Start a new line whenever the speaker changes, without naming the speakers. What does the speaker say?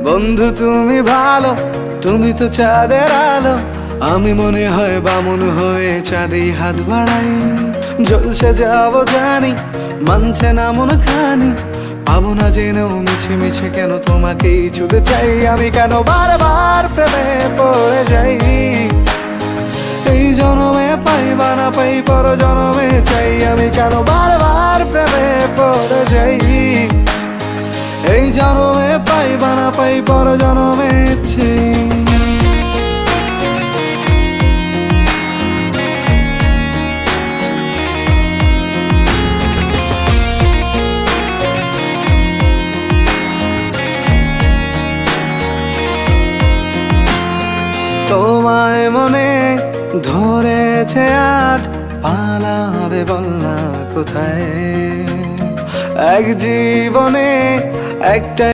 বন্ধু তুমি ভালো, তুমি তো চাঁদের আলো। আমি মনে হয় বামুন হয়ে চাঁদেই হাত বাড়াই। জলসে যাবো জানি, মানছে না মন খানি। পাবো না জেনেও মিছে মিছে কেন তোমাকেই ছুতে চাই। আমি কেন বারবার প্রেমে পড়ে যাই। এই জনমে পাই বা না পাই, পর জনমে চাই। আমি কেন বারবার প্রেমে পড়ে যাই। এই জনমে পাই বা না পাই, পর জনমে চাই। তোমায় মনে ধরেছে আজ, পালাবে বল না কোথায়। এক জীবনে একটাই